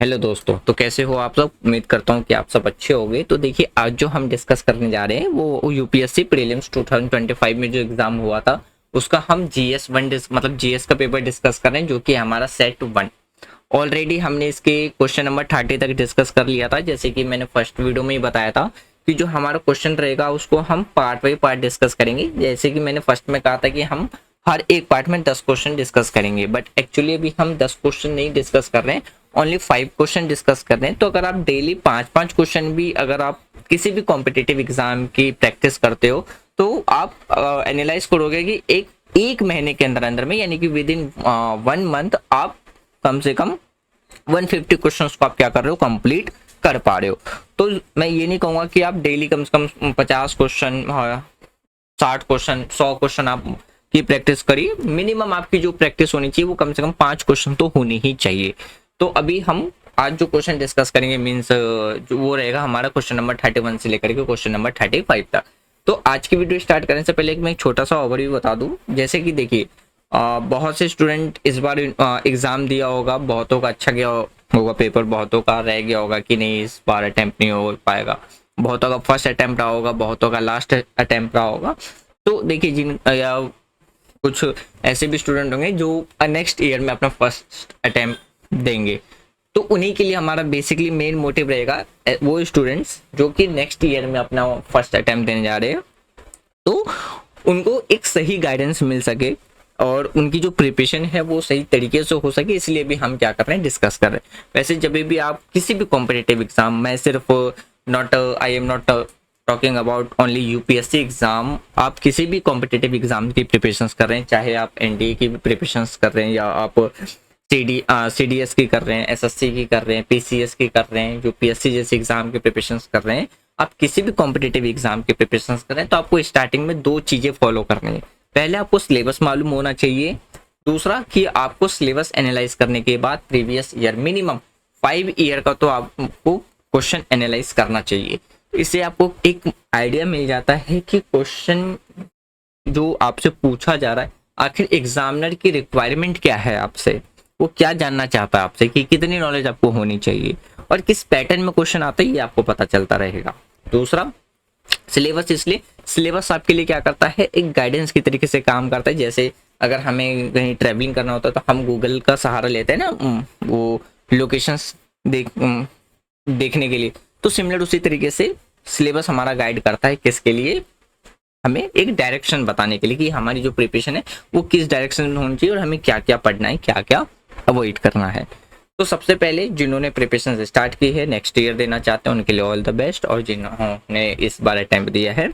Hello दोस्तों, तो कैसे हो आप सब। उम्मीद करता हूँ कि आप सब अच्छे होंगे। तो देखिए, आज जो हम डिस्कस करने जा रहे हैं वो यूपीएससी प्रीलिम्स 2025 में जो एग्जाम हुआ था उसका हम जीएस वन मतलब जीएस का पेपर डिस्कस कर रहे हैं, जो कि हमारा सेट वन। ऑलरेडी हमने इसके क्वेश्चन नंबर 30 तक डिस्कस कर लिया था। जैसे कि मैंने फर्स्ट वीडियो में ही बताया था कि जो हमारा क्वेश्चन रहेगा उसको हम पार्ट बाई पार्ट डिस्कस करेंगे। जैसे कि मैंने फर्स्ट में कहा था कि हम हर एक पार्ट में 10 क्वेश्चन डिस्कस करेंगे, बट एक्चुअली अभी हम 10 क्वेश्चन नहीं डिस्कस कर रहे हैं, ओनली 5 क्वेश्चन डिस्कस कर रहे हैं। तो अगर आप डेली 5-5 क्वेश्चन भी अगर आप किसी भी कॉम्पिटिटिव एग्जाम की प्रैक्टिस करते हो तो आप एनालाइज करोगे कि एक महीने के अंदर अंदर में, यानी कि विद इन 1 मंथ आप कम से कम 150 क्वेश्चंस को आप क्या कर रहे हो, कंप्लीट कर पा रहे हो। तो मैं ये नहीं कहूंगा कि आप डेली कम से कम 50 क्वेश्चन, 60 क्वेश्चन, 100 क्वेश्चन आप की प्रैक्टिस करिए। मिनिमम आपकी जो प्रैक्टिस होनी चाहिए वो कम से कम 5 क्वेश्चन तो होनी ही चाहिए। तो अभी हम आज जो क्वेश्चन डिस्कस करेंगे मीन्स जो वो रहेगा हमारा क्वेश्चन नंबर 31 से लेकर के क्वेश्चन नंबर 35 तक। तो आज की वीडियो स्टार्ट करने से पहले मैं एक छोटा सा ओवरव्यू बता दूं। जैसे कि देखिए, बहुत से स्टूडेंट इस बार एग्जाम दिया होगा, बहुतों का अच्छा गया होगा पेपर, बहुतों का रह गया होगा कि नहीं इस बार अटेम्प्ट नहीं हो पाएगा, बहुतों का फर्स्ट अटेम्प्ट रहा होगा, बहुतों का लास्ट अटेम्प्ट रहा होगा। तो देखिए, जिन या कुछ ऐसे भी स्टूडेंट होंगे जो नेक्स्ट ईयर में अपना फर्स्ट अटेम्प्ट देंगे। तो उन्हीं के लिए हमारा बेसिकली मेन मोटिव रहेगा, वो स्टूडेंट्स जो कि नेक्स्ट ईयर में अपना फर्स्ट अटेम्प्ट देने जा रहे हैं, तो उनको एक सही गाइडेंस मिल सके और उनकी जो प्रिपरेशन है वो सही तरीके से हो सके। इसलिए भी हम क्या कर रहे हैं, डिस्कस कर रहे हैं। वैसे जब भी आप किसी भी कॉम्पिटिटिव एग्जाम, मैं सिर्फ not I am not talking about only UPSC exam, आप किसी भी कॉम्पिटिटिव एग्जाम की प्रिपरेशन कर रहे हैं, चाहे आप एनडीए की प्रिपरेशन कर रहे हैं या आप सीडीएस की कर रहे हैं, एसएससी की कर रहे हैं, पीसीएस की कर रहे हैं, यूपीएससी जैसे एग्जाम की प्रिपरेशन कर रहे हैं, आप किसी भी कॉम्पिटिटिव एग्जाम की प्रिपरेशन कर रहे हैं, तो आपको स्टार्टिंग में 2 चीजें फॉलो करनी है। पहले आपको सिलेबस मालूम होना चाहिए, दूसरा कि आपको सिलेबस एनालाइज करने के बाद प्रीवियस ईयर मिनिमम 5 ईयर का तो आपको क्वेश्चन एनालाइज करना चाहिए। इससे आपको एक आइडिया मिल जाता है कि क्वेश्चन जो आपसे पूछा जा रहा है, आखिर एग्जामिनर की रिक्वायरमेंट क्या है आपसे, वो क्या जानना चाहता है आपसे, कि कितनी नॉलेज आपको होनी चाहिए और किस पैटर्न में क्वेश्चन आता है, ये आपको पता चलता रहेगा। दूसरा, सिलेबस, इसलिए सिलेबस आपके लिए क्या करता है, एक गाइडेंस की तरीके से काम करता है। जैसे अगर हमें कहीं ट्रैवलिंग करना होता है तो हम गूगल का सहारा लेते हैं ना, वो लोकेशंस देखने के लिए। तो सिमिलर उसी तरीके से सिलेबस हमारा गाइड करता है किसके लिए, हमें एक डायरेक्शन बताने के लिए कि हमारी जो प्रिपरेशन है वो किस डायरेक्शन में होनी चाहिए और हमें क्या क्या पढ़ना है, क्या क्या अवॉइड करना है। तो सबसे पहले जिन्होंने प्रिपरेशन स्टार्ट की है, नेक्स्ट ईयर देना चाहते हैं, उनके लिए ऑल द बेस्ट। और जिन्होंने इस बार अटेम्प्ट दिया है,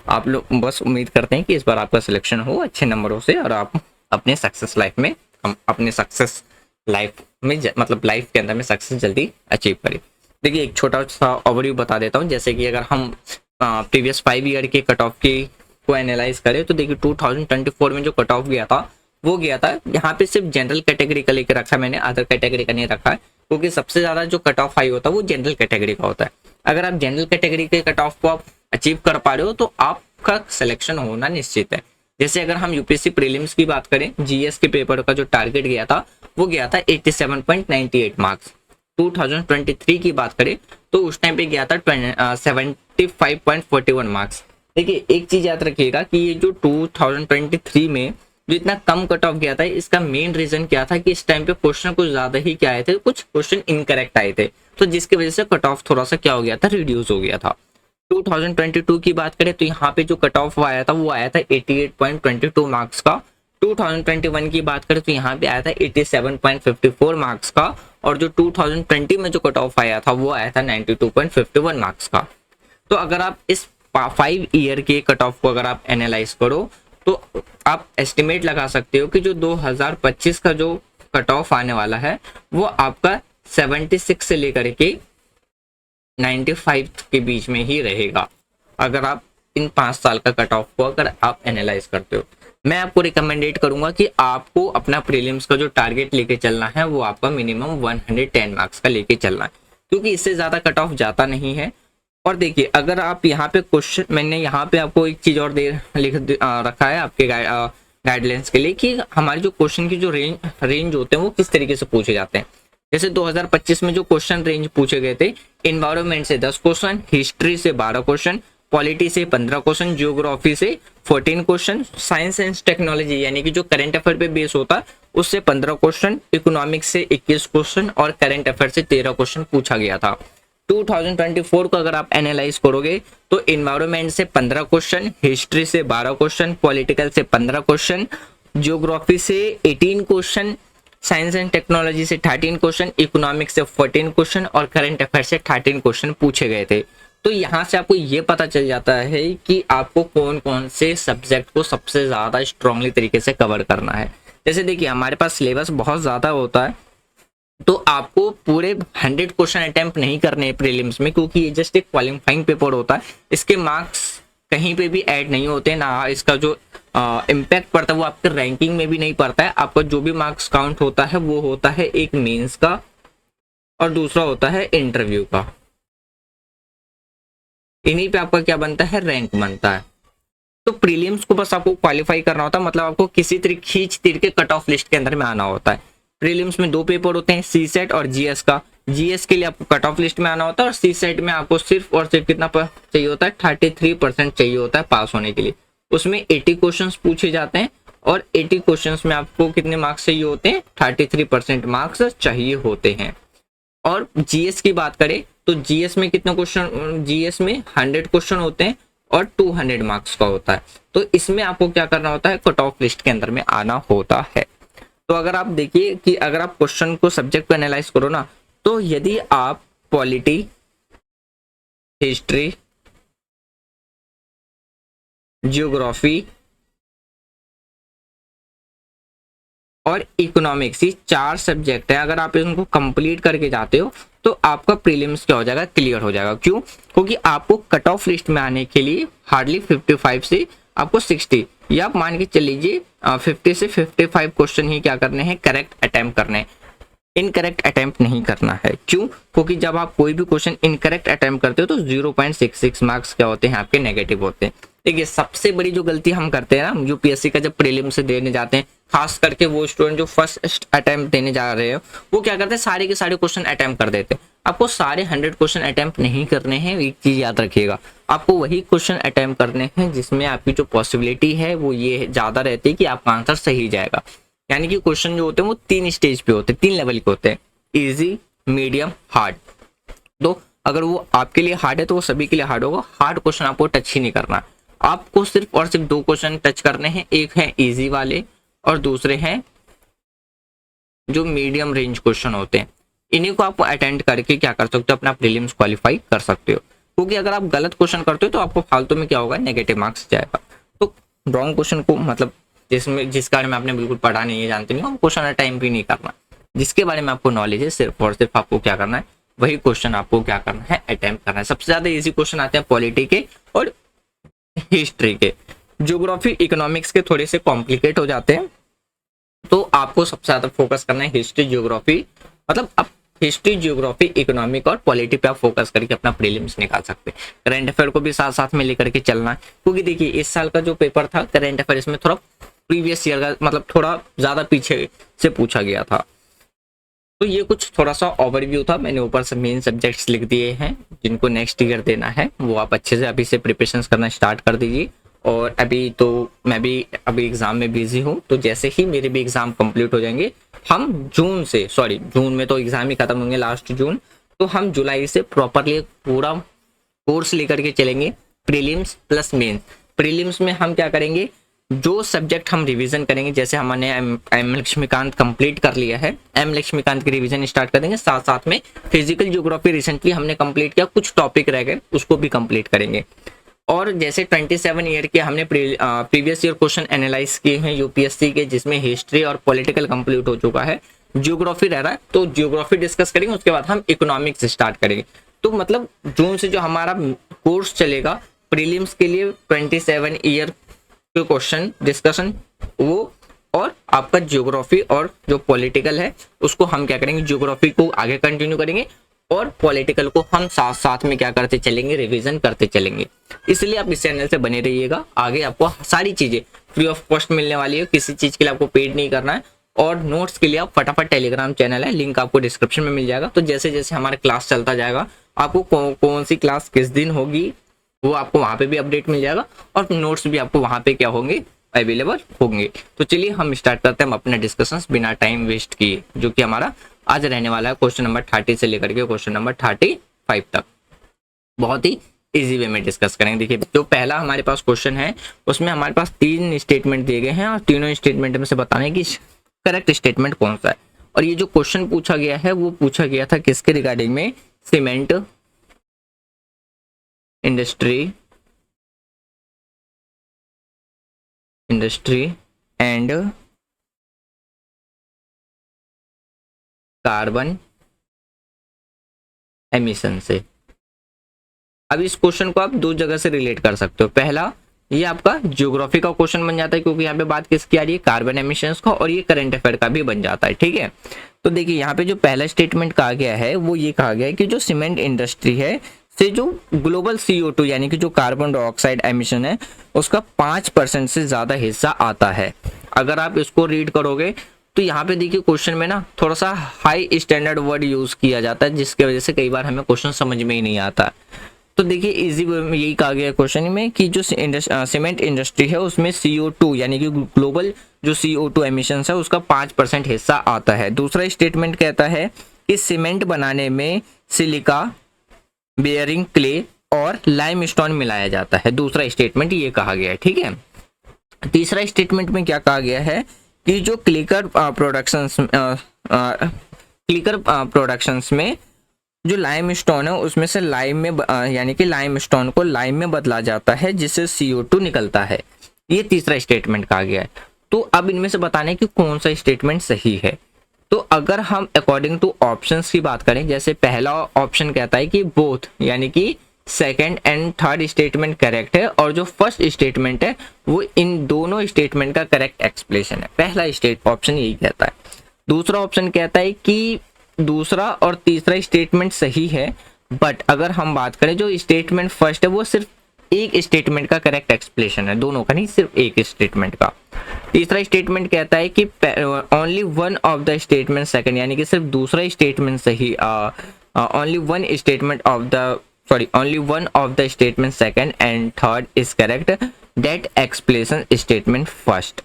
आप लोग बस उम्मीद करते हैं कि इस बार आपका सिलेक्शन हो अच्छे नंबरों से और आप अपने सक्सेस लाइफ में, अपने सक्सेस लाइफ में मतलब लाइफ के अंदर में सक्सेस जल्दी अचीव करें। देखिए, एक छोटा सा ओवरव्यू बता देता हूँ। जैसे कि अगर हम प्रीवियस 5 ईयर के कट ऑफ की को एनालाइज करें तो देखिए 2024 में जो कट ऑफ गया था वो गया था, यहाँ पे सिर्फ जनरल कैटेगरी का लेकर रखा मैंने, अदर कैटेगरी का नहीं रखा है, क्योंकि सबसे ज्यादा जो कट ऑफ हाई होता है वो जनरल कैटेगरी का होता है। अगर आप जनरल कैटेगरी के कट ऑफ को आप अचीव कर पा रहे हो तो आपका सिलेक्शन होना निश्चित है। जैसे अगर हम यूपीएससी प्रीलिम्स की बात करें, जीएस के पेपर का जो टारगेट गया था वो गया था 87.98 मार्क्स। 2023 की बात करें तो उस टाइम पे गया था 75.41 मार्क्स। देखिए, एक चीज याद रखिएगा कि ये जो 2023 में जो इतना कम कट ऑफ गया था, इसका मेन रीजन क्या था कि इस टाइम पे क्वेश्चन कुछ ज्यादा ही क्या आए थे, कुछ क्वेश्चन इनकरेक्ट आए थे, तो जिसकी वजह से कट ऑफ थोड़ा सा क्या हो गया था, रिड्यूस हो गया था। 2022 की बात करें तो यहाँ पे जो कट ऑफ आया था वो आया था 88.22 मार्क्स का। 2021 की बात करें तो यहाँ पे आया था 87.54 मार्क्स का, और जो 2020 में जो कट ऑफ आया था वो आया था 92.51 मार्क्स का। तो अगर आप इस 5 ईयर के कट ऑफ को अगर आप एनालाइज करो तो आप एस्टिमेट लगा सकते हो कि जो 2025 का जो कट ऑफ आने वाला है वो आपका 76 से लेकर के 95 के बीच में ही रहेगा, अगर आप इन 5 साल का कट ऑफ को अगर आप एनालाइज करते हो। मैं आपको रिकमेंडेड करूंगा कि आपको अपना प्रीलिम्स का जो टारगेट लेके चलना है वो आपका मिनिमम 110 मार्क्स का लेके चलना है, क्योंकि इससे ज्यादा कट ऑफ जाता नहीं है। और देखिए, अगर आप यहाँ पे क्वेश्चन, मैंने यहाँ पे आपको एक चीज और रखा है आपके गाइडलाइंस के लिए कि हमारे जो क्वेश्चन की जो रेंज होते हैं वो किस तरीके से पूछे जाते हैं। जैसे 2025 में जो क्वेश्चन रेंज पूछे गए थे, एनवायरमेंट से 10 क्वेश्चन, हिस्ट्री से 12 क्वेश्चन, पॉलिटी से 15 क्वेश्चन, जियोग्राफी से 14 क्वेश्चन, साइंस एंड टेक्नोलॉजी यानी कि जो करंट अफेयर पे बेस होता है उससे 15 क्वेश्चन, इकोनॉमिक्स से 21 क्वेश्चन और करंट अफेयर से 13 क्वेश्चन पूछा गया था। 2024 को अगर आप एनालाइज करोगे तो एनवायरमेंट से 15 क्वेश्चन, हिस्ट्री से 12 क्वेश्चन, पॉलिटिकल से 15 क्वेश्चन, जियोग्राफी से 18 क्वेश्चन, साइंस एंड टेक्नोलॉजी से 13 क्वेश्चन, इकोनॉमिक्स से 14 क्वेश्चन और करंट अफेयर से 13 क्वेश्चन पूछे गए थे। तो यहाँ से आपको ये पता चल जाता है कि आपको कौन कौन से सब्जेक्ट को सबसे ज़्यादा स्ट्रांगली तरीके से कवर करना है। जैसे देखिए हमारे पास सिलेबस बहुत ज़्यादा होता है, तो आपको पूरे 100 क्वेश्चन अटेम्प्ट नहीं करने हैं प्रीलिम्स में, क्योंकि ये जस्ट एक क्वालिफाइंग पेपर होता है। इसके मार्क्स कहीं पे भी ऐड नहीं होते ना, इसका जो इम्पैक्ट पड़ता है वो आपके रैंकिंग में भी नहीं पड़ता है। आपका जो भी मार्क्स काउंट होता है वो होता है एक मेंस का और दूसरा होता है इंटरव्यू का। इन्हीं पे आपका क्या बनता है, रैंक बनता है। तो प्रीलिम्स को बस आपको क्वालिफाई करना होता है, मतलब आपको किसी तरीके खींच तीर के कट ऑफ लिस्ट के अंदर में आना होता है। प्रीलिम्स में 2 पेपर होते हैं, सी सेट और जीएस का। जीएस के लिए आपको कट ऑफ लिस्ट में आना होता है और सी सेट में आपको सिर्फ और सिर्फ कितना चाहिए होता है, 33% चाहिए होता है पास होने के लिए। उसमें 80 क्वेश्चंस पूछे जाते हैं और 80 क्वेश्चंस में आपको कितने मार्क्स चाहिए होते हैं, 33% मार्क्स चाहिए होते हैं। और जीएस की बात करें तो जीएस में कितने क्वेश्चन, जीएस में 100 क्वेश्चन होते हैं और 200 मार्क्स का होता है। तो इसमें आपको क्या करना होता है, कट ऑफ लिस्ट के अंदर में आना होता है। तो अगर आप देखिए कि अगर आप क्वेश्चन को सब्जेक्ट को एनालाइज करो ना, तो यदि आप पॉलिटी, हिस्ट्री, जियोग्राफी और इकोनॉमिक्स, ये 4 सब्जेक्ट है, अगर आप इनको कंप्लीट करके जाते हो तो आपका प्रीलिम्स क्या हो जाएगा, क्लियर हो जाएगा। क्यों? क्योंकि आपको कट ऑफ लिस्ट में आने के लिए हार्डली 55 से आपको 60 या आप मान के चल लीजिए 50 से 55 क्वेश्चन ही क्या करने हैं, करेक्ट अटेम्प्ट करने हैं। इनकरेक्ट अटेम्प्ट नहीं करना है। क्यों? क्योंकि जब आप कोई भी क्वेश्चन इनकरेक्ट अटेम्प्ट करते हो तो 0.66 मार्क्स क्या होते हैं, आपके नेगेटिव होते हैं। देखिए सबसे बड़ी जो गलती हम करते हैं ना, यूपीएससी का जब प्रीलिम से देने जाते हैं, खास करके वो स्टूडेंट जो फर्स्ट अटेम्प्ट देने जा रहे हो, वो क्या करते हैं, सारे के सारे क्वेश्चन अटेम्प्ट कर देते हैं। आपको सारे 100 क्वेश्चन अटेम्प्ट नहीं करने हैं, एक चीज याद रखिएगा, आपको वही क्वेश्चन अटेम्प्ट करने हैं जिसमें आपकी जो पॉसिबिलिटी है वो ये ज्यादा रहती है कि आपका आंसर सही जाएगा। यानी कि क्वेश्चन जो होते हैं वो 3 स्टेज पे होते हैं, 3 लेवल के होते हैं, इजी, मीडियम, हार्ड। तो अगर वो आपके लिए हार्ड है तो वो सभी के लिए हार्ड होगा। हार्ड क्वेश्चन आपको टच ही नहीं करना, आपको सिर्फ और सिर्फ 2 क्वेश्चन टच करने हैं, एक है इजी वाले और दूसरे हैं जो मीडियम रेंज क्वेश्चन होते हैं। इन्हीं को आप अटेंड करके क्या कर सकते हो, अपना प्रीलिम्स क्वालिफाई कर सकते हो। क्योंकि अगर आप गलत क्वेश्चन करते हो तो आपको फालतू में क्या होगा, नेगेटिव मार्क्स जाएगा। तो रॉन्ग क्वेश्चन को, मतलब जिस बारे में आपने बिल्कुल पढ़ा नहीं है, जानते नहीं हो, क्वेश्चन टाइम भी नहीं करना। जिसके बारे में आपको नॉलेज है सिर्फ और सिर्फ आपको क्या करना है, वही क्वेश्चन आपको क्या करना है, अटेम्प्ट करना है। सबसे ज्यादा इजी क्वेश्चन आते हैं पॉलिटी के और हिस्ट्री के। ज्योग्राफी, इकोनॉमिक्स के थोड़े से कॉम्प्लिकेट हो जाते हैं, तो आपको सबसे ज्यादा फोकस करना है हिस्ट्री, ज्योग्राफी। मतलब आप हिस्ट्री, ज्योग्राफी, इकोनॉमिक और पॉलिटी पे आप फोकस करके अपना प्रीलिम्स निकाल सकते हैं। करंट अफेयर को भी साथ साथ में लेकर के चलना है, क्योंकि देखिए इस साल का जो पेपर था करंट अफेयर, इसमें थोड़ा प्रीवियस ईयर का, मतलब थोड़ा ज्यादा पीछे से पूछा गया था। तो ये कुछ थोड़ा सा ओवरव्यू था, मैंने ऊपर से मेन सब्जेक्ट्स लिख दिए हैं। जिनको नेक्स्ट ईयर देना है वो आप अच्छे से अभी से प्रिपरेशन करना स्टार्ट कर दीजिए। और अभी तो मैं भी अभी एग्जाम में बिजी हूँ, तो जैसे ही मेरे भी एग्जाम कंप्लीट हो जाएंगे, हम जून में तो एग्जाम ही खत्म होंगे, लास्ट जून, तो हम जुलाई से प्रॉपरली पूरा कोर्स लेकर के चलेंगे, प्रीलिम्स प्लस मेंस। प्रीलिम्स में हम क्या करेंगे, जो सब्जेक्ट हम रिवीजन करेंगे, जैसे हमने एम लक्ष्मीकांत कंप्लीट कर लिया है, एम लक्ष्मीकांत की रिवीजन स्टार्ट कर देंगे। साथ साथ में फिजिकल ज्योग्राफी रिसेंटली हमने कंप्लीट किया, कुछ टॉपिक रह गए उसको भी कंप्लीट करेंगे। और जैसे 27 ईयर के हमने प्रीवियस ईयर क्वेश्चन एनालाइज किए हैं यूपीएससी के, जिसमें हिस्ट्री और पॉलिटिकल कंप्लीट हो चुका है, ज्योग्राफी रह रहा है, तो ज्योग्राफी डिस्कस करेंगे, उसके बाद हम इकोनॉमिक्स स्टार्ट करेंगे। तो मतलब जून से जो हमारा कोर्स चलेगा प्रीलिम्स के लिए 27 ईयर के क्वेश्चन डिस्कशन, वो और आपका ज्योग्राफी और जो पॉलिटिकल है उसको हम क्या करेंगे, ज्योग्राफी को आगे कंटिन्यू करेंगे और पॉलिटिकल को हम साथ साथ में क्या करते चलेंगे, रिवीजन करते चलेंगे। इसलिए आप इस चैनल से बने रहिएगा, आगे आपको सारी चीजें फ्री ऑफ कॉस्ट मिलने वाली है, किसी चीज के लिए आपको पेड नहीं करना है। और नोट्स के लिए आप फटाफट टेलीग्राम चैनल है, लिंक आपको डिस्क्रिप्शन में मिल जाएगा। तो जैसे जैसे हमारा क्लास चलता जाएगा, आपको कौन सी क्लास किस दिन होगी वो आपको वहाँ पे भी अपडेट मिल जाएगा, और नोट्स भी आपको वहाँ पे क्या होंगे, अवेलेबल होंगे। तो चलिए हम स्टार्ट करते हैं अपने डिस्कशंस बिना टाइम वेस्ट किए, जो कि हमारा आज रहने वाला है क्वेश्चन नंबर 30 से लेकर के क्वेश्चन नंबर 35 तक। बहुत ही इजी वे में डिस्कस करेंगे। देखिए जो पहला हमारे पास क्वेश्चन है उसमें हमारे पास 3 स्टेटमेंट दिए गए हैं, और तीनों स्टेटमेंट में से बताना है कि करेक्ट स्टेटमेंट कौन सा है। और ये जो क्वेश्चन पूछा गया है वो पूछा गया था किसके रिगार्डिंग में, cement industry and carbon emission से। अब इस क्वेश्चन को आप दो जगह से रिलेट कर सकते हो। पहला, ये आपका ज्योग्राफी का क्वेश्चन बन जाता है, क्योंकि यहाँ पे बात किसकी आ रही है, कार्बन एमिशंस का, और ये करंट अफेयर का भी बन जाता है। ठीक है, तो देखिए यहाँ पे जो पहला स्टेटमेंट कहा गया है वो ये कहा गया है कि जो सीमेंट इंडस्ट्री है से जो ग्लोबल CO2 यानी कि जो कार्बन डाइऑक्साइड एमिशन है उसका 5% से ज्यादा हिस्सा आता है। अगर आप इसको रीड करोगे तो यहाँ पे देखिए क्वेश्चन में ना थोड़ा सा हाई स्टैंडर्ड वर्ड यूज किया जाता है, जिसकी वजह से कई बार हमें क्वेश्चन समझ में ही नहीं आता। तो देखिए इजी वे में यही कहा गया क्वेश्चन में कि जो सीमेंट इंडस्ट्री है उसमें CO2 यानी कि ग्लोबल जो CO2 एमिशन है उसका 5% हिस्सा आता है। दूसरा स्टेटमेंट कहता है कि सीमेंट बनाने में सिलिका, बेयरिंग क्ले और लाइमस्टोन मिलाया जाता है। दूसरा स्टेटमेंट ये कहा गया है। ठीक है, तीसरा स्टेटमेंट में क्या कहा गया है कि जो क्लिकर प्रोडक्शंस में जो लाइमस्टोन है उसमें से लाइम में यानी कि लाइमस्टोन को लाइम में बदला जाता है जिससे CO2 निकलता है। ये तीसरा स्टेटमेंट कहा गया है। तो अब इनमें से बताना है कि कौन सा स्टेटमेंट सही है। तो अगर हम अकॉर्डिंग टू ऑप्शंस की बात करें, जैसे पहला ऑप्शन कहता है कि बोथ यानी कि second and third statement correct है, और जो फर्स्ट स्टेटमेंट है वो इन दोनों स्टेटमेंट का करेक्ट एक्सप्लेनेशन है। पहला ऑप्शन यही कहता है। दूसरा ऑप्शन कहता है कि दूसरा और तीसरा स्टेटमेंट सही है, बट अगर हम बात करें जो स्टेटमेंट फर्स्ट है वो सिर्फ एक स्टेटमेंट का करेक्ट एक्सप्लेनेशन है, दोनों का नहीं, सिर्फ एक स्टेटमेंट का। तीसरा स्टेटमेंट कहता है कि only one of the statement second यानी कि सिर्फ दूसरा स्टेटमेंट सही, only one of the statement second and third is correct, that explanation statement first.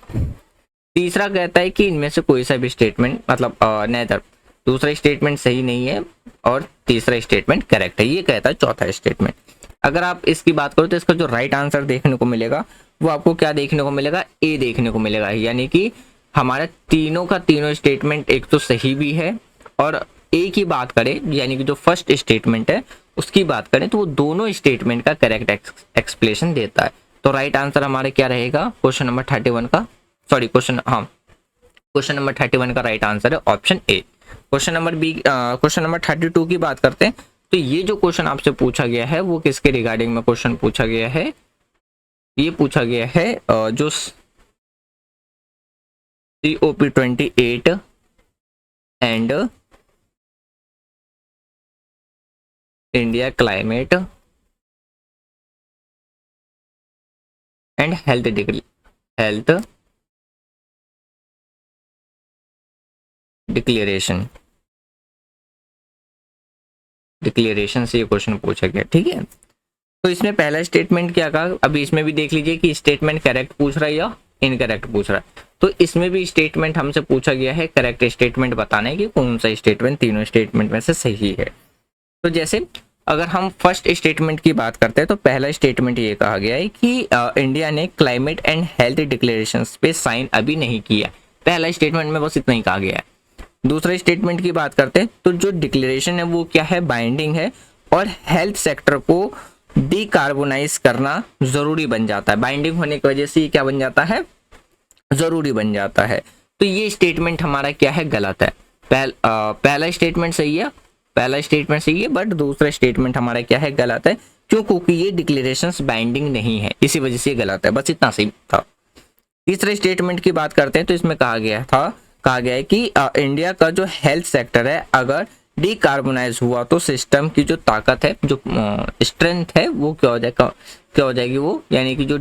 तीसरा कहता है कि इनमें से कोई सा भी स्टेटमेंट मतलब नेदर, दूसरा स्टेटमेंट सही नहीं है और तीसरा स्टेटमेंट करेक्ट है, ये कहता है चौथा स्टेटमेंट। अगर आप इसकी बात करो तो इसका जो राइट आंसर देखने को मिलेगा वो आपको क्या देखने को मिलेगा, ए देखने को मिलेगा। यानी कि हमारे तीनों का तीनों स्टेटमेंट एक तो सही भी है, और ए की बात करें यानी कि जो फर्स्ट स्टेटमेंट है उसकी बात करें तो वो दोनों स्टेटमेंट का करेक्ट एक्सप्लेनेशन देता है। तो राइट आंसर हमारे क्या रहेगा, क्वेश्चन नंबर 31 का, सॉरी क्वेश्चन नंबर 31 का राइट आंसर है ऑप्शन ए। क्वेश्चन नंबर 32 की बात करते हैं। तो ये जो क्वेश्चन आपसे पूछा गया है वो किसके रिगार्डिंग में क्वेश्चन पूछा गया है, ये पूछा गया है जो COP28 and India climate and health declaration से ये क्वेश्चन पूछा गया। ठीक है, तो इसमें पहला स्टेटमेंट क्या कहा, अभी इसमें भी देख लीजिए कि स्टेटमेंट करेक्ट पूछ रहा है या इनकरेक्ट पूछ रहा है। तो इसमें भी स्टेटमेंट हमसे पूछा गया है, करेक्ट स्टेटमेंट बताना है कि कौन सा स्टेटमेंट तीनों स्टेटमेंट में से सही है। तो जैसे अगर हम फर्स्ट स्टेटमेंट की बात करते हैं तो पहला स्टेटमेंट ये कहा गया है कि इंडिया ने क्लाइमेट एंड हेल्थ डिक्लेरेशंस पे साइन अभी नहीं किया। पहला स्टेटमेंट में बस इतना ही कहा गया है। दूसरे स्टेटमेंट की बात करते हैं तो जो डिक्लेरेशन है वो क्या है, बाइंडिंग है, और हेल्थ सेक्टर को डीकार्बोनाइज करना जरूरी बन जाता है। बाइंडिंग होने की वजह से ये क्या बन जाता है, जरूरी बन जाता है। तो ये स्टेटमेंट हमारा क्या है, गलत है। पहला स्टेटमेंट सही है, बट दूसरा स्टेटमेंट हमारा क्या है, गलत है। क्यों, क्योंकि ये डिक्लेरेशंस बाइंडिंग नहीं है, इसी वजह से ये गलत है। बस इतना सही था। तीसरे स्टेटमेंट की बात करते हैं तो इसमें कहा गया है कि इंडिया का जो हेल्थ सेक्टर है अगर डीकार्बोनाइज हुआ तो सिस्टम की जो ताकत है, जो स्ट्रेंथ है, वो क्या हो जाएगी वो, यानी कि जो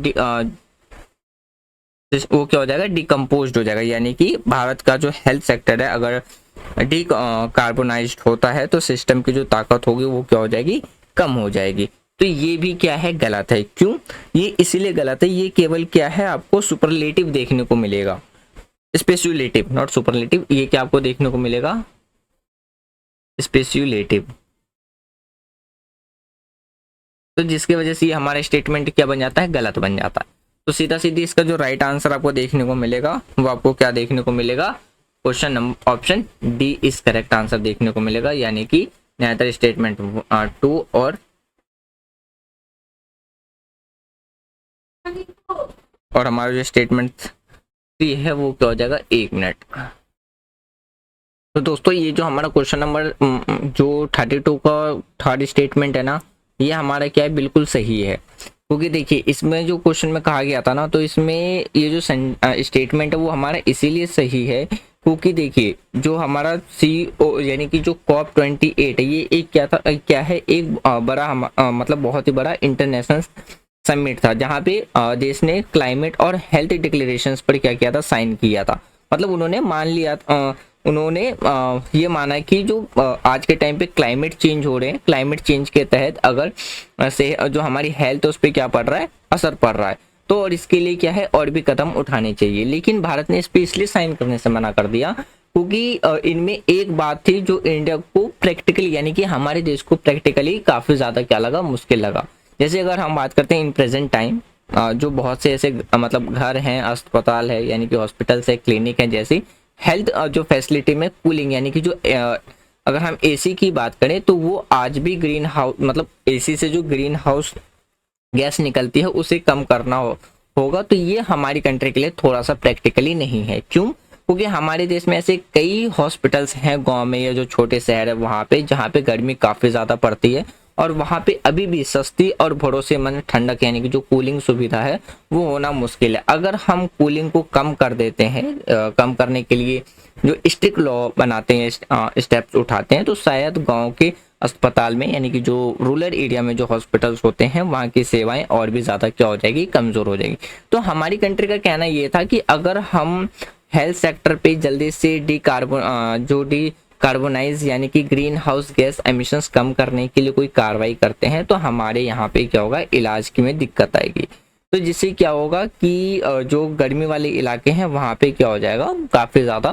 वो क्या हो जाएगा, डिकम्पोज हो जाएगा, यानी कि भारत का जो हेल्थ सेक्टर है अगर डी कार्बोनाइज्ड होता है तो सिस्टम की जो ताकत होगी वो क्या हो जाएगी, कम हो जाएगी। तो ये भी क्या है, गलत है। क्यों, ये इसीलिए गलत है, ये केवल क्या है, आपको सुपरलेटिव देखने को मिलेगा, स्पेशुलेटिव नॉट सुपरलेटिव। ये क्या आपको देखने को मिलेगा, स्पेशुलेटिव। तो जिसकी वजह से ये हमारा स्टेटमेंट क्या बन जाता है, गलत बन जाता है। तो सीधा सीधी इसका जो राइट आंसर आपको देखने को मिलेगा वो आपको क्या देखने को मिलेगा, question number option D is correct answer देखने को मिलेगा, यानी कि नेदर स्टेटमेंट 2 और हमारा जो स्टेटमेंट 3 है वो क्या हो जाएगा, 1 मिनट। तो दोस्तों ये जो हमारा क्वेश्चन नंबर जो 32 का थर्ड स्टेटमेंट है ना, ये हमारा क्या है, बिल्कुल सही है। क्योंकि देखिए इसमें जो क्वेश्चन में कहा गया था ना, तो इसमें ये जो स्टेटमेंट है वो हमारा इसीलिए सही है क्योंकि देखिए जो हमारा CO यानी कि जो COP28 है, ये एक क्या था, क्या है, एक बड़ा मतलब बहुत ही बड़ा इंटरनेशनल समिट था जहाँ पे देश ने क्लाइमेट और हेल्थ डिक्लेरेशंस पर क्या किया था, साइन किया था। मतलब उन्होंने मान लिया, उन्होंने ये माना कि जो आज के टाइम पे क्लाइमेट चेंज हो रहे हैं, क्लाइमेट चेंज के तहत अगर से जो हमारी हेल्थ है उस पर क्या पड़ रहा है, असर पड़ रहा है, तो और इसके लिए क्या है, और भी कदम उठाने चाहिए। लेकिन भारत ने इस पर इसलिए साइन करने से मना कर दिया क्योंकि इनमें एक बात थी जो इंडिया को प्रैक्टिकली, यानी कि हमारे देश को प्रैक्टिकली काफ़ी ज़्यादा क्या लगा, मुश्किल लगा। जैसे अगर हम बात करते हैं इन प्रेजेंट टाइम, जो बहुत से ऐसे मतलब घर हैं, अस्पताल है, यानी कि हॉस्पिटल्स है, क्लिनिक है, जैसी हेल्थ जो फैसिलिटी में कूलिंग, यानी कि जो अगर हम AC की बात करें तो वो आज भी ग्रीन हाउस, मतलब AC से जो ग्रीन हाउस गैस निकलती है उसे कम करना होगा। तो ये हमारी कंट्री के लिए थोड़ा सा प्रैक्टिकली नहीं है। क्यों, क्योंकि हमारे देश में ऐसे कई हॉस्पिटल्स हैं गांव में या जो छोटे शहर है वहाँ पे, जहाँ पे गर्मी काफ़ी ज़्यादा पड़ती है और वहाँ पे अभी भी सस्ती और भरोसेमंद ठंडक यानी कि जो कूलिंग सुविधा है वो होना मुश्किल है। अगर हम कूलिंग को कम कर देते हैं, कम करने के लिए जो स्ट्रिक्ट लॉ बनाते हैं, स्टेप्स उठाते हैं, तो शायद गांव के अस्पताल में, यानी कि जो रूरल एरिया में जो हॉस्पिटल्स होते हैं वहाँ की सेवाएं और भी ज़्यादा क्या हो जाएगी, कमज़ोर हो जाएगी। तो हमारी कंट्री का कहना ये था कि अगर हम हेल्थ सेक्टर पे जल्दी से डी कार्बोनाइज यानी कि ग्रीन हाउस गैस एमिशंस कम करने के लिए कोई कार्रवाई करते हैं तो हमारे यहाँ पे क्या होगा, इलाज की में दिक्कत आएगी। तो जिससे क्या होगा कि जो गर्मी वाले इलाके हैं वहाँ पे क्या हो जाएगा, काफ़ी ज़्यादा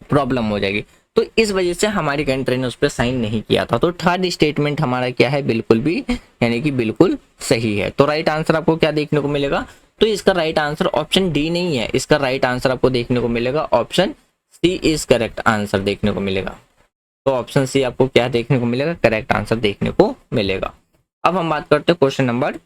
प्रॉब्लम हो जाएगी। तो इस वजह से हमारी कंट्री ने उस पर साइन नहीं किया था। तो थर्ड स्टेटमेंट हमारा क्या है, बिल्कुल भी यानी कि बिल्कुल सही है। तो राइट आंसर आपको क्या देखने को मिलेगा, तो इसका राइट आंसर ऑप्शन डी नहीं है, इसका राइट आंसर आपको देखने को मिलेगा option C is correct answer देखने को मिलेगा। तो ऑप्शन सी आपको क्या देखने को मिलेगा, करेक्ट आंसर देखने को मिलेगा। अब हम बात करते हैं क्वेश्चन नंबर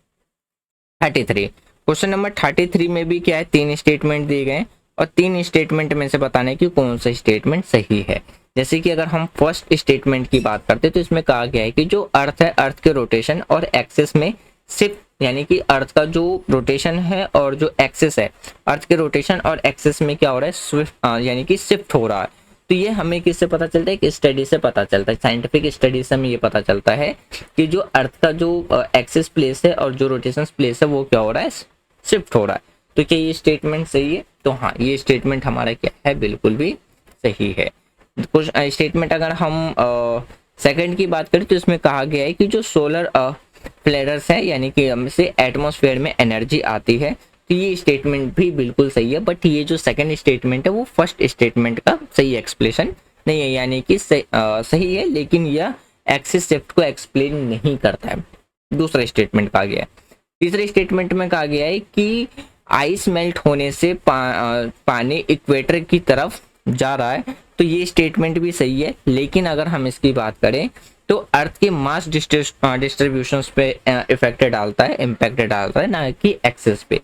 33। क्वेश्चन नंबर 33 में भी क्या है, 3 स्टेटमेंट दिए गए और 3 स्टेटमेंट में से बताने की कौन सा स्टेटमेंट सही है। जैसे कि अगर हम फर्स्ट स्टेटमेंट की बात करते हैं तो इसमें कहा गया है कि जो अर्थ है, अर्थ के रोटेशन और एक्सिस में शिफ्ट, यानी कि अर्थ का जो रोटेशन है और जो एक्सिस है, अर्थ के रोटेशन और एक्सिस में क्या हो रहा है, स्विफ्ट यानी कि शिफ्ट हो रहा है। तो ये हमें किससे पता चलता है, कि स्टडी से पता चलता है, साइंटिफिक स्टडी से हमें ये पता चलता है कि जो अर्थ का जो एक्सिस प्लेस है और जो रोटेशन प्लेस है वो क्या हो रहा है, शिफ्ट हो रहा है। तो क्या ये स्टेटमेंट सही है, तो हाँ ये स्टेटमेंट हमारा क्या है, बिल्कुल भी सही है। कुछ स्टेटमेंट अगर हम सेकंड की बात करें तो इसमें कहा गया है कि जो सोलर फ्लेयर्स है, यानी कि हमसे एटमॉस्फेयर में एनर्जी आती है, तो ये स्टेटमेंट भी बिल्कुल सही है। बट ये जो सेकंड स्टेटमेंट है वो फर्स्ट स्टेटमेंट का सही एक्सप्लेनेशन नहीं है, यानी कि सही है लेकिन यह एक्सिस शिफ्ट को एक्सप्लेन नहीं करता है। दूसरा स्टेटमेंट कहा गया है। तीसरे स्टेटमेंट में कहा गया है कि आइस मेल्ट होने से पानी इक्वेटर की तरफ जा रहा है, तो ये स्टेटमेंट भी सही है। लेकिन अगर हम इसकी बात करें तो अर्थ के मास डिस्ट्रीब्यूशन पे इफेक्ट डालता है, इम्पैक्ट डालता है, ना कि एक्सेस पे।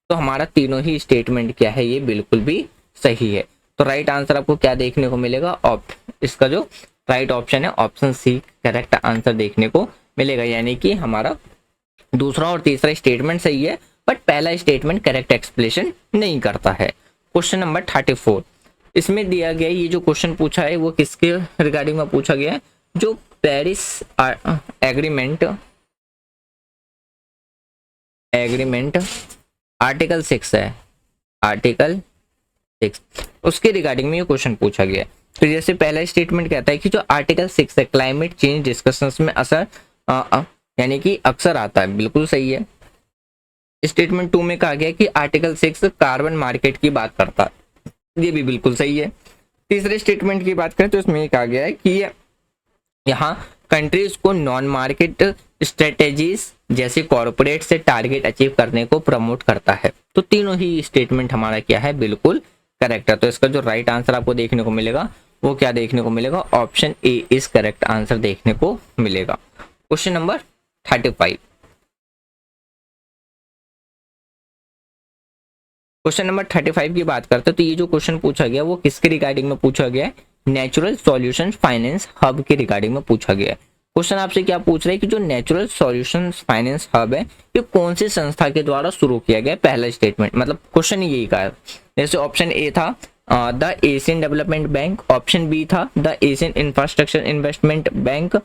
तो हमारा तीनों ही स्टेटमेंट क्या है, ये बिल्कुल भी सही है। तो राइट आंसर आपको क्या देखने को मिलेगा, इसका जो राइट ऑप्शन है ऑप्शन सी करेक्ट आंसर देखने को मिलेगा, यानी कि हमारा दूसरा और तीसरा स्टेटमेंट सही है बट पहला स्टेटमेंट करेक्ट एक्सप्लेनेशन नहीं करता है। क्वेश्चन नंबर 34, इसमें दिया गया ये जो क्वेश्चन पूछा है वो किसके रिगार्डिंग में पूछा गया है, जो पेरिस एग्रीमेंट आर्टिकल 6 है, आर्टिकल 6 उसके रिगार्डिंग में ये क्वेश्चन पूछा गया है। तो जैसे पहला स्टेटमेंट कहता है कि जो आर्टिकल 6 है क्लाइमेट चेंज डिस्कशंस में असर यानी कि अक्सर आता है, बिल्कुल सही है। स्टेटमेंट 2 में कहा गया कि आर्टिकल 6 कार्बन मार्केट की बात करता है, ये भी बिल्कुल सही है। तीसरे स्टेटमेंट की बात करें तो इसमें कहा गया है कि यहाँ कंट्रीज को नॉन मार्केट स्ट्रेटेजीज जैसे कॉर्पोरेट से टारगेट अचीव करने को प्रमोट करता है। तो तीनों ही स्टेटमेंट हमारा क्या है, बिल्कुल करेक्ट है। तो इसका जो राइट आंसर आपको देखने को मिलेगा वो क्या देखने को मिलेगा, option A is correct answer देखने को मिलेगा। Question number 35। क्वेश्चन नंबर 35 की बात करते हैं तो ये जो क्वेश्चन पूछा गया वो किसके रिगार्डिंग में पूछा गया है, नेचुरल सॉल्यूशन फाइनेंस हब के रिगार्डिंग में पूछा गया है। क्वेश्चन आपसे क्या पूछ रहा है कि जो नेचुरल सॉल्यूशंस फाइनेंस हब है ये कौन सी संस्था के द्वारा शुरू किया गया है, पहला स्टेटमेंट मतलब क्वेश्चन यही का है। जैसे ऑप्शन ए था the Asian Development Bank, option B था the Asian Infrastructure Investment Bank,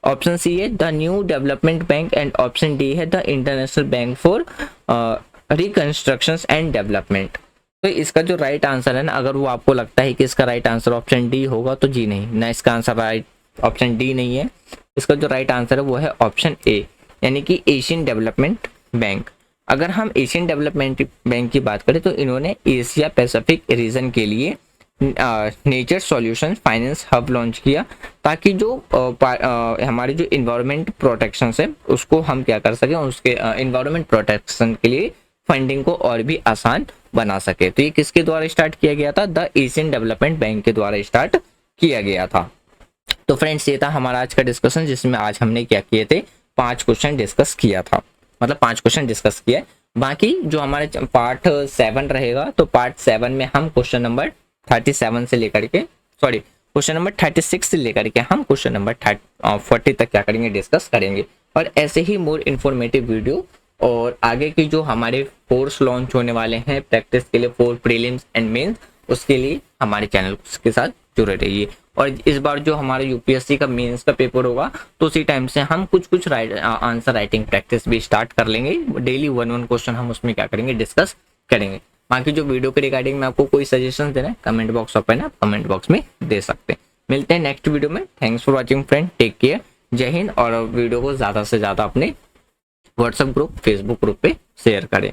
option C है the New Development Bank and option D है the International Bank for Reconstruction and Development. तो इसका जो राइट आंसर है ना, अगर वो आपको लगता है कि इसका राइट आंसर ऑप्शन डी होगा तो जी नहीं ना, इसका आंसर राइट ऑप्शन डी नहीं है। इसका जो राइट आंसर है वो है ऑप्शन ए यानी कि एशियन डेवलपमेंट बैंक। अगर हम एशियन डेवलपमेंट बैंक की बात करें तो इन्होंने एशिया पैसिफिक रीजन के लिए nature solution finance hub launch किया ताकि जो हमारे जो इन्वायरमेंट प्रोटेक्शन है उसको हम क्या कर सकें, उसके इन्वायरमेंट प्रोटेक्शन के लिए फंडिंग को और भी आसान बना सके। तो ये किसके द्वारा स्टार्ट किया गया था, द एशियन डेवलपमेंट बैंक के द्वारा स्टार्ट किया गया था। तो फ्रेंड्स ये था हमारा आज का डिस्कशन जिसमें आज हमने क्या किए थे, 5 क्वेश्चन डिस्कस किया था, मतलब 5 क्वेश्चन डिस्कस किए। बाकी जो हमारे पार्ट 7 रहेगा तो पार्ट 7 में हम क्वेश्चन नंबर 37 से लेकर के क्वेश्चन नंबर 36 से लेकर के हम क्वेश्चन नंबर 40 तक क्या करेंगे, डिस्कस करेंगे। और ऐसे ही मोर इन्फॉर्मेटिव वीडियो और आगे की जो हमारे कोर्स लॉन्च होने वाले हैं प्रैक्टिस के लिए फॉर प्रीलिम्स एंड मेंस, उसके लिए हमारे चैनल के साथ जुड़े रहिए। और इस बार जो हमारा यूपीएससी का मेंस का पेपर होगा तो उसी टाइम से हम कुछ आंसर राइटिंग प्रैक्टिस भी स्टार्ट कर लेंगे। डेली 1 क्वेश्चन हम उसमें क्या करेंगे, डिस्कस करेंगे। बाकी जो वीडियो के रिगार्डिंग में आपको कोई सजेशन देना है कमेंट बॉक्स ओपन है, आप कमेंट बॉक्स में दे सकते हैं। मिलते हैं नेक्स्ट वीडियो में। Thanks for watching friend, take care, जय हिंद। और वीडियो को ज़्यादा से ज़्यादा अपने व्हाट्सएप ग्रुप फेसबुक ग्रुप पे शेयर करें।